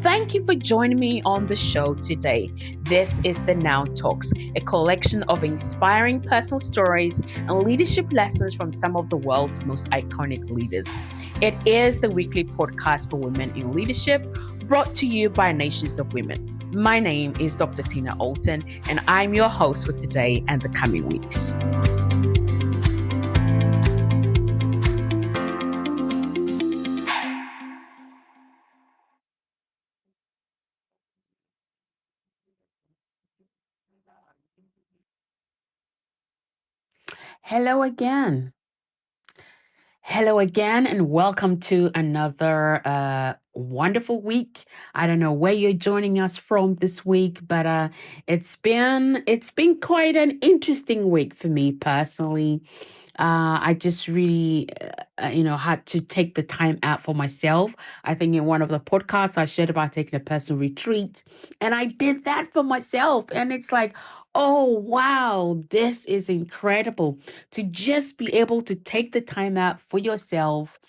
Thank you for joining me on the show today. This is the Now Talks, a collection of inspiring personal stories and leadership lessons from some of the world's most iconic leaders. It is the weekly podcast for women in leadership, brought to you by Nations of Women. My name is Dr. Tina Allton, and I'm your host for today and the coming weeks. Hello again. Hello again, and welcome to another wonderful week. I don't know where you're joining us from this week, but it's been quite an interesting week for me personally. I just really, had to take the time out for myself. I think in one of the podcasts I shared about taking a personal retreat, and I did that for myself. And it's like, oh, wow, this is incredible to just be able to take the time out for yourself.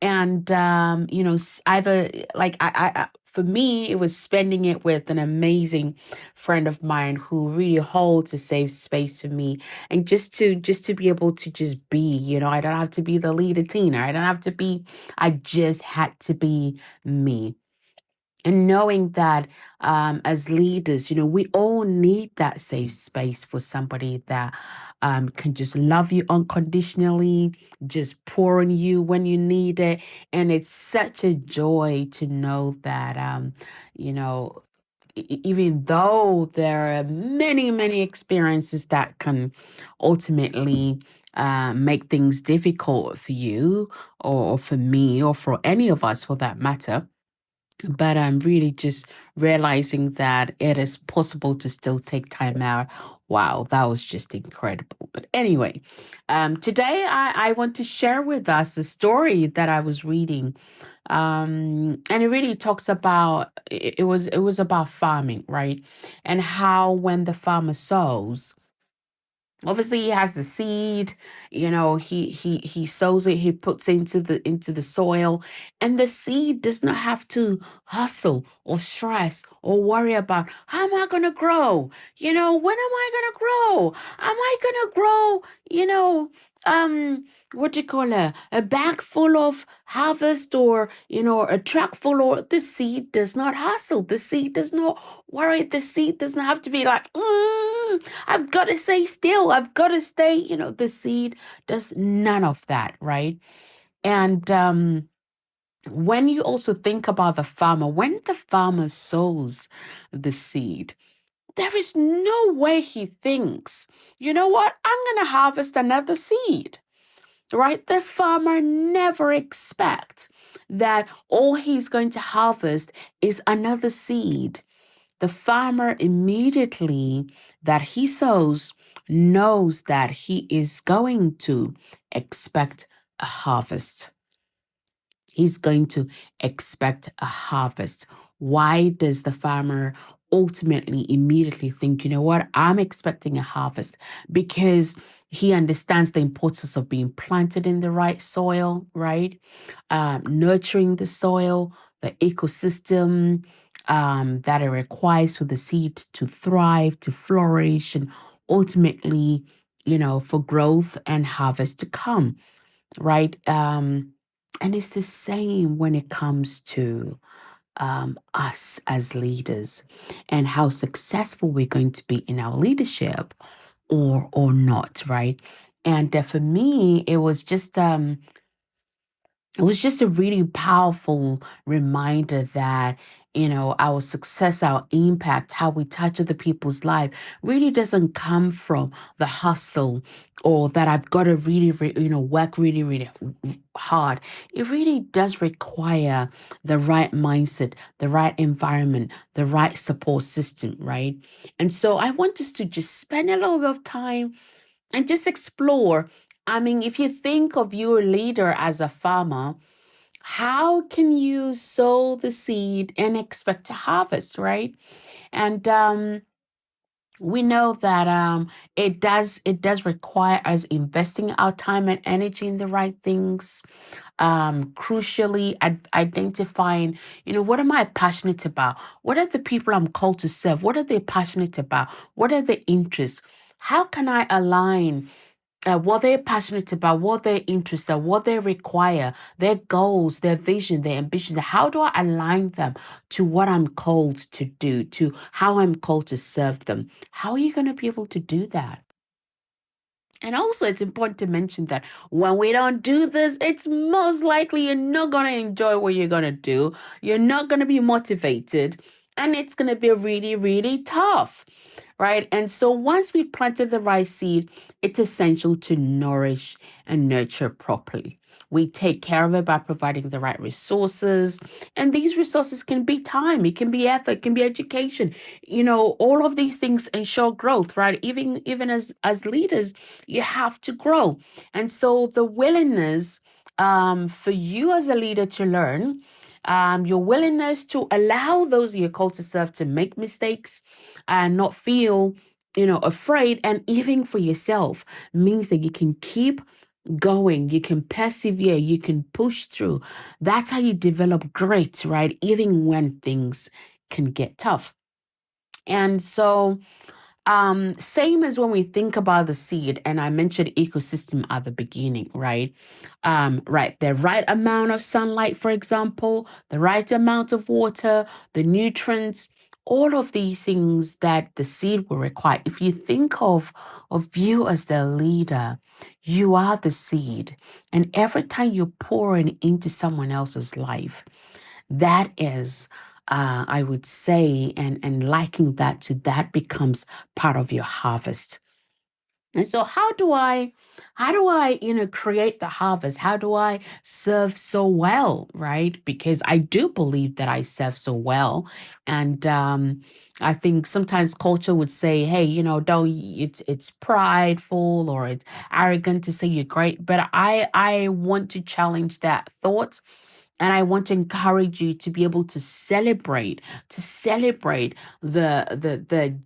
And, either like for me, it was spending it with an amazing friend of mine who really holds a safe space for me. And just to be able to just be, I don't have to be the leader Tina. I just had to be me. And knowing that as leaders, we all need that safe space for somebody that can just love you unconditionally, just pour on you when you need it. And it's such a joy to know that, even though there are many, many experiences that can ultimately make things difficult for you or for me or for any of us for that matter, but I'm really just realizing that it is possible to still take time out. Wow, that was just incredible. But anyway, today I want to share with us a story that I was reading. And it really talks about it was about farming, right? And how when the farmer sows, obviously he has the seed, he sows it, he puts it into the soil, and the seed does not have to hustle or stress or worry about how am I gonna grow, when am I gonna grow, am I gonna grow, what do you call it, a bag full of harvest, or a truck full, or the seed does not hustle, the seed does not worry, the seed doesn't have to be like, I've got to stay still. I've got to stay, the seed does none of that, right? And when you also think about the farmer, when the farmer sows the seed, there is no way he thinks, you know what, I'm going to harvest another seed, right? The farmer never expects that all he's going to harvest is another seed. The farmer immediately that he sows knows that he is going to expect a harvest. He's going to expect a harvest. Why does the farmer ultimately immediately think, you know what, I'm expecting a harvest? Because he understands the importance of being planted in the right soil, right? Nurturing the soil, the ecosystem that it requires for the seed to thrive, to flourish, and ultimately, for growth and harvest to come, right? And it's the same when it comes to us as leaders and how successful we're going to be in our leadership or not, right? And for me, it was just a really powerful reminder that, our success, our impact, how we touch other people's life really doesn't come from the hustle or that I've got to really, work really, really hard. It really does require the right mindset, the right environment, the right support system, right? And so I want us to just spend a little bit of time and just explore. I mean, if you think of your leader as a farmer, how can you sow the seed and expect to harvest, right? And we know that it does require us investing our time and energy in the right things. Crucially, identifying, what am I passionate about? What are the people I'm called to serve? What are they passionate about? What are their interests? How can I align what they're passionate about, what they're interested, what they require, their goals, their vision, their ambitions? How do I align them to what I'm called to do, to how I'm called to serve them? How are you going to be able to do that? And also, it's important to mention that when we don't do this, it's most likely you're not going to enjoy what you're going to do. You're not going to be motivated, and it's going to be really, really tough, right? And so, once we planted the right seed, it's essential to nourish and nurture properly. We take care of it by providing the right resources. And these resources can be time, it can be effort, it can be education. All of these things ensure growth, right? Even as leaders, you have to grow. And so the willingness for you as a leader to learn, your willingness to allow those you're called to serve to make mistakes and not feel, afraid, and even for yourself, means that you can keep going, you can persevere, you can push through. That's how you develop grit, right? Even when things can get tough. And so, same as when we think about the seed, and I mentioned ecosystem at the beginning, right? Right, the right amount of sunlight, for example, the right amount of water, the nutrients, all of these things that the seed will require. If you think of you as the leader, you are the seed, and every time you're pouring into someone else's life, that is, I would say, and liking that to that becomes part of your harvest. And so how do I, create the harvest? How do I serve so well, right? Because I do believe that I serve so well. And I think sometimes culture would say, hey, don't, it's prideful or it's arrogant to say you're great. But I want to challenge that thought, and I want to encourage you to be able to celebrate the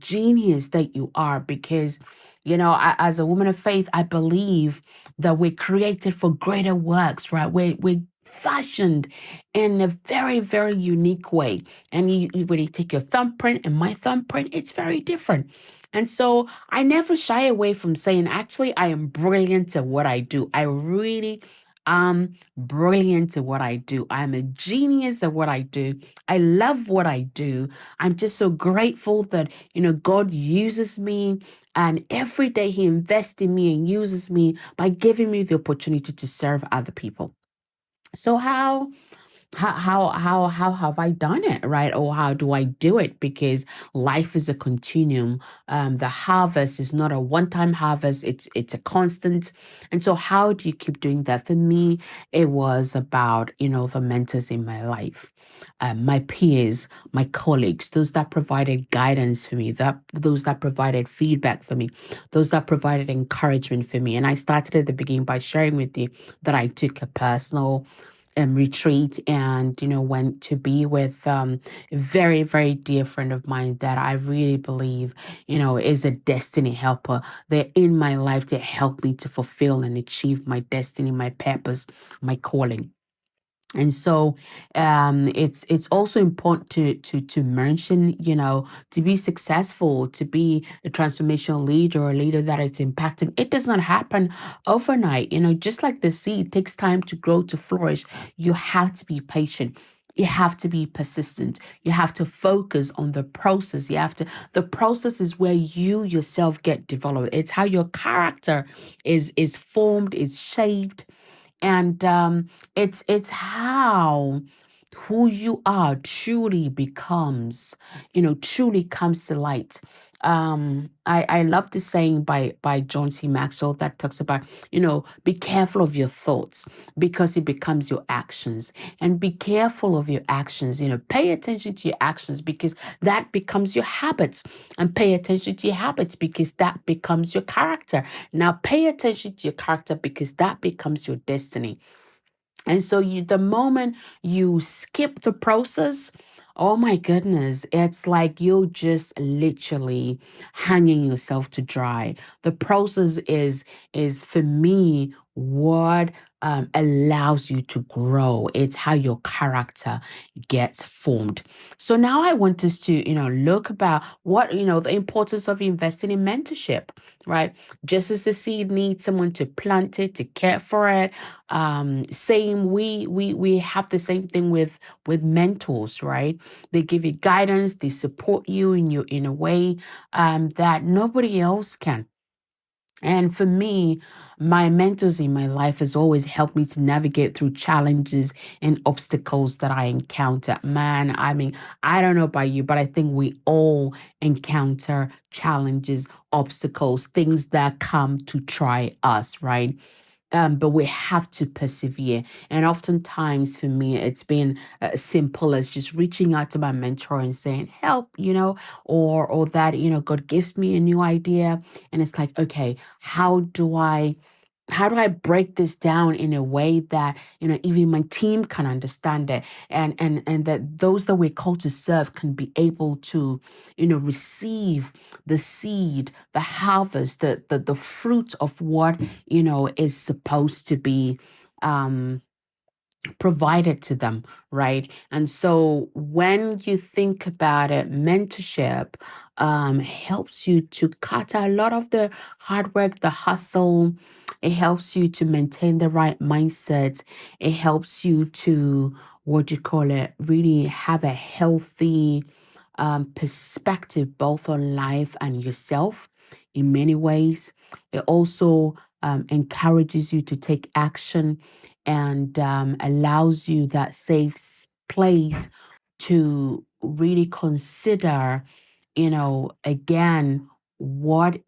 genius that you are, because as a woman of faith, I believe that we're created for greater works, right? We're fashioned in a very, very unique way. And when you take your thumbprint and my thumbprint, it's very different. And so I never shy away from saying, actually, I am brilliant at what I do. I really am brilliant at what I do. I'm a genius at what I do. I love what I do. I'm just so grateful that, God uses me, and every day He invests in me and uses me by giving me the opportunity to serve other people. So how have I done it, right? Or how do I do it? Because life is a continuum. The harvest is not a one-time harvest, it's a constant. And so how do you keep doing that? For me, it was about, the mentors in my life, my peers, my colleagues, those that provided guidance for me, those that provided feedback for me, those that provided encouragement for me. And I started at the beginning by sharing with you that I took a personal retreat, and went to be with a very, very dear friend of mine that I really believe is a destiny helper. They're in my life to help me to fulfill and achieve my destiny, my purpose, my calling. And so it's also important to mention, to be successful, to be a transformational leader or a leader that is impacting. It does not happen overnight. Just like the seed takes time to grow, to flourish, you have to be patient. You have to be persistent. You have to focus on the process. The process is where you yourself get developed. It's how your character is formed, is shaped, and it's how who you are truly comes to light. I love the saying by John C. Maxwell that talks about, be careful of your thoughts because it becomes your actions. And be careful of your actions. Pay attention to your actions because that becomes your habits. And pay attention to your habits because that becomes your character. Now pay attention to your character because that becomes your destiny. And so the moment you skip the process, Oh my goodness. It's like you're just literally hanging yourself to dry. The process is for me what allows you to grow. It's how your character gets formed. So now I want us to, look about what, the importance of investing in mentorship, right? Just as the seed needs someone to plant it, to care for it. Same, we have the same thing with mentors, right? They give you guidance, they support you in a way that nobody else can. And for me, my mentors in my life has always helped me to navigate through challenges and obstacles that I encounter. Man, I mean, I don't know about you, but I think we all encounter challenges, obstacles, things that come to try us, right? But we have to persevere. And oftentimes for me, it's been as simple as just reaching out to my mentor and saying, help, or that, God gives me a new idea. And it's like, okay, how do I break this down in a way that even my team can understand it, and that those that we're called to serve can be able to receive the seed, the harvest, the fruit of what is supposed to be provided to them, right? And so when you think about it, mentorship helps you to cut out a lot of the hard work, the hustle. It helps you to maintain the right mindset. It helps you to, what do you call it, really have a healthy perspective both on life and yourself in many ways. It also encourages you to take action and allows you that safe place to really consider, again, what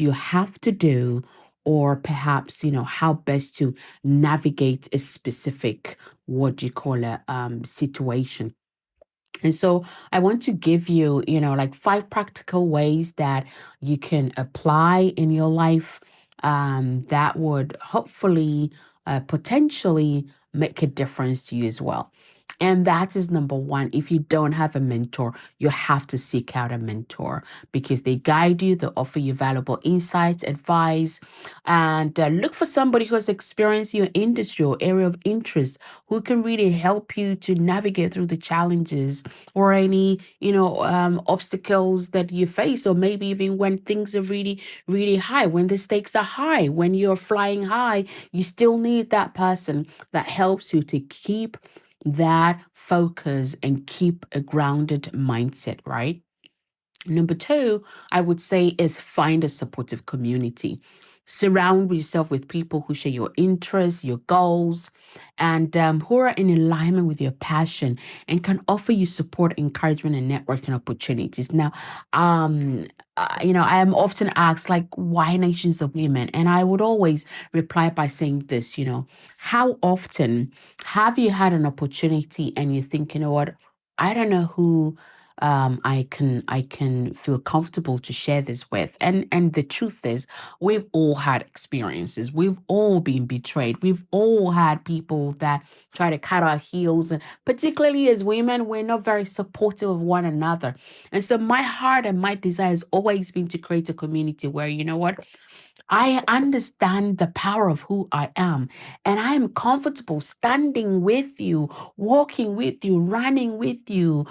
you have to do, or perhaps, how best to navigate a specific, what do you call it, situation. And so I want to give you, like 5 practical ways that you can apply in your life that would hopefully, potentially make a difference to you as well. And that is number 1. If you don't have a mentor, you have to seek out a mentor because they guide you, they offer you valuable insights, advice, and look for somebody who has experienced your industry or area of interest who can really help you to navigate through the challenges or any, obstacles that you face, or maybe even when things are really, really high, when the stakes are high, when you're flying high, you still need that person that helps you to keep that focus and keep a grounded mindset, right? Number 2, I would say, is find a supportive community. Surround yourself with people who share your interests, your goals, and who are in alignment with your passion and can offer you support, encouragement, and networking opportunities. Now, I am often asked, like, why nations of women? And I would always reply by saying this, how often have you had an opportunity and you think, you know what, I don't know who I can feel comfortable to share this with. And the truth is, we've all had experiences. We've all been betrayed. We've all had people that try to cut our heels. And particularly as women, we're not very supportive of one another. And so my heart and my desire has always been to create a community where, you know what, I understand the power of who I am, and I am comfortable standing with you, walking with you, running with you,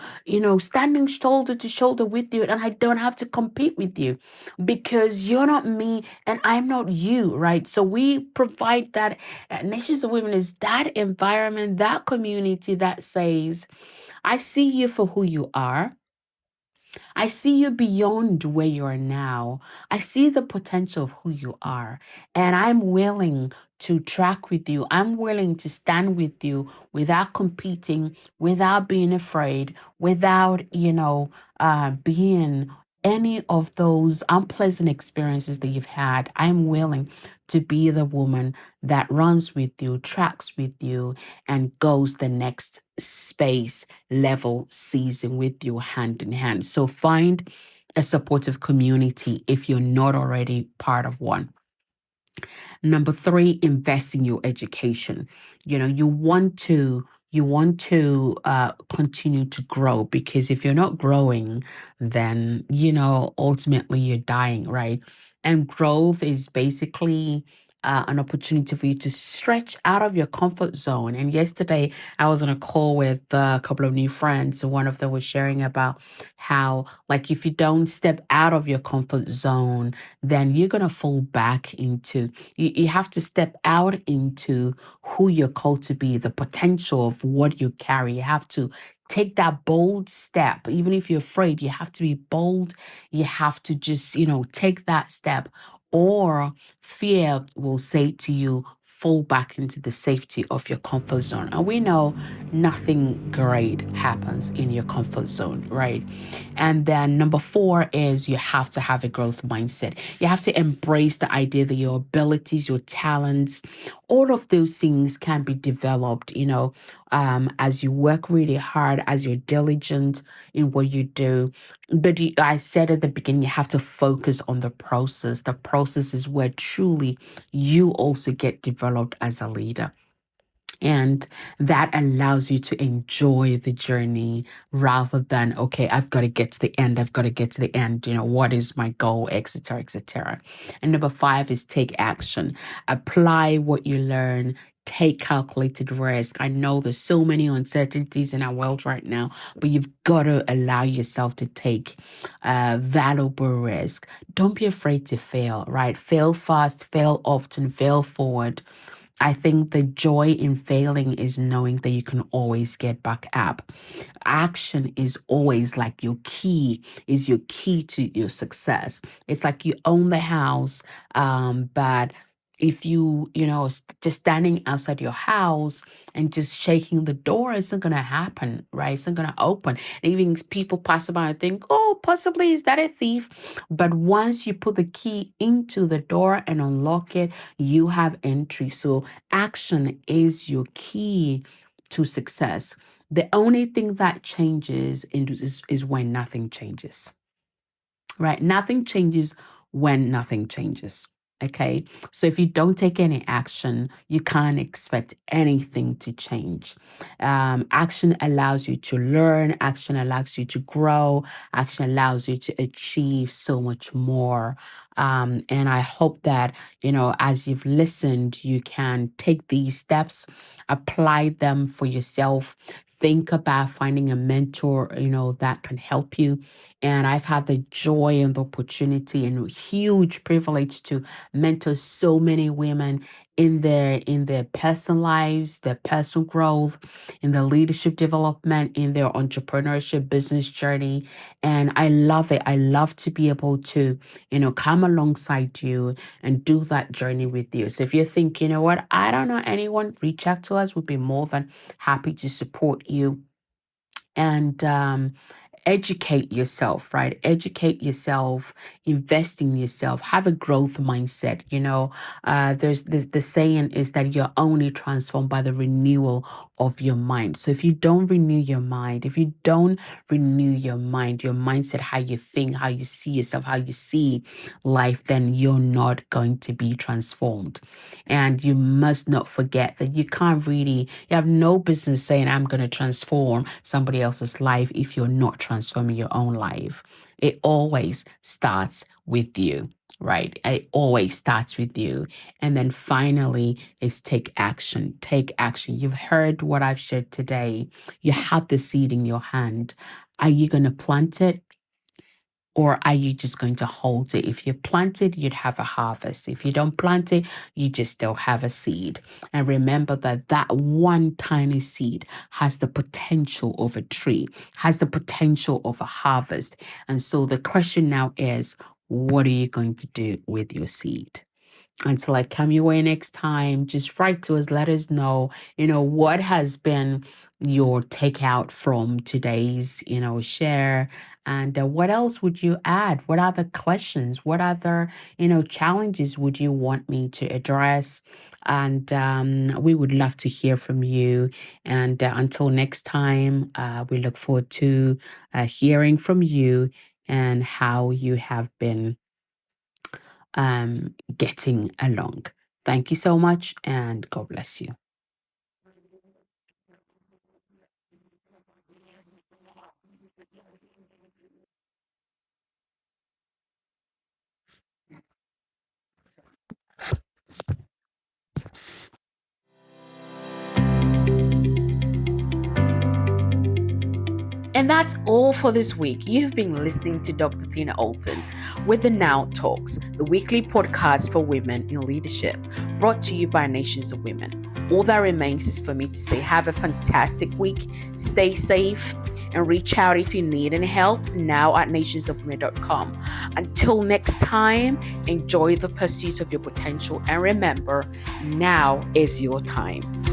standing shoulder to shoulder with you, and I don't have to compete with you because you're not me and I'm not you, right? So we provide that. Nations of Women is that environment, that community that says, I see you for who you are. I see you beyond where you are now. I see the potential of who you are. And I'm willing to track with you. I'm willing to stand with you without competing, without being afraid, without, being any of those unpleasant experiences that you've had. I'm willing to be the woman that runs with you, tracks with you, and goes the next space, level, season with you hand in hand. So find a supportive community if you're not already part of one. Number 3, invest in your education. You want to you want to continue to grow, because if you're not growing, then, ultimately you're dying, right? And growth is basically an opportunity for you to stretch out of your comfort zone. And yesterday, I was on a call with a couple of new friends, and one of them was sharing about how, like, if you don't step out of your comfort zone, then you're going to fall back into, you have to step out into who you're called to be, the potential of what you carry. You have to take that bold step. Even if you're afraid, you have to be bold. You have to just, take that step, or fear will say to you, fall back into the safety of your comfort zone. And we know nothing great happens in your comfort zone, right? And then number 4 is you have to have a growth mindset. You have to embrace the idea that your abilities, your talents, all of those things can be developed, as you work really hard, as you're diligent in what you do. But I said at the beginning, you have to focus on the process. The process is where truly you also get developed as a leader. And that allows you to enjoy the journey rather than, okay, I've got to get to the end. I've got to get to the end. What is my goal, etc., etc. And number 5 is take action. Apply what you learn. Take calculated risk. I know there's so many uncertainties in our world right now, but you've got to allow yourself to take valuable risk. Don't be afraid to fail, right? Fail fast, fail often, fail forward. I think the joy in failing is knowing that you can always get back up. Action is always like your key to your success. It's like you own the house, but if just standing outside your house and just shaking the door, it's not going to happen, right? It's not going to open. And even people pass by and think, oh, possibly is that a thief? But once you put the key into the door and unlock it, you have entry. So action is your key to success. The only thing that changes is when nothing changes, right? Nothing changes when nothing changes. Okay. So if you don't take any action, you can't expect anything to change. Action allows you to learn. Action allows you to grow. Action allows you to achieve so much more. And I hope that, as you've listened, you can take these steps, apply them for yourself. Think about finding a mentor, that can help you. And I've had the joy and the opportunity and huge privilege to mentor so many women in their personal lives, their personal growth, in their leadership development, in their entrepreneurship business journey. And I love it. I love to be able to, come alongside you and do that journey with you. So if you think, what, I don't know anyone, reach out to us. We'd be more than happy to support you. And educate yourself, right? Educate yourself, invest in yourself, have a growth mindset. There's the saying is that you're only transformed by the renewal of your mind. So if you don't renew your mind, if you don't renew your mind, your mindset, how you think, how you see yourself, how you see life, then you're not going to be transformed. And you must not forget that you have no business saying, I'm going to transform somebody else's life if you're not transforming your own life. It always starts with you, right? It always starts with you. And then finally is take action. Take action. You've heard what I've shared today. You have the seed in your hand. Are you going to plant it? Or are you just going to hold it? If you plant it, you'd have a harvest. If you don't plant it, you just still have a seed. And remember that that one tiny seed has the potential of a tree, has the potential of a harvest. And so the question now is, what are you going to do with your seed? Until I come your way next time, just write to us, let us know, what has been your takeout from today's, share. And what else would you add? What other questions? What other, challenges would you want me to address? And we would love to hear from you. And until next time, we look forward to hearing from you and how you have been getting along. Thank you so much, and God bless you. that's all for this week. You've been listening to Dr. Tina Allton with the Now Talks, the weekly podcast for women in leadership, brought to you by Nations of Women. All that remains is for me to say have a fantastic week, stay safe, and reach out if you need any help now at nationsofwomen.com. Until next time, enjoy the pursuit of your potential, and remember, now is your time.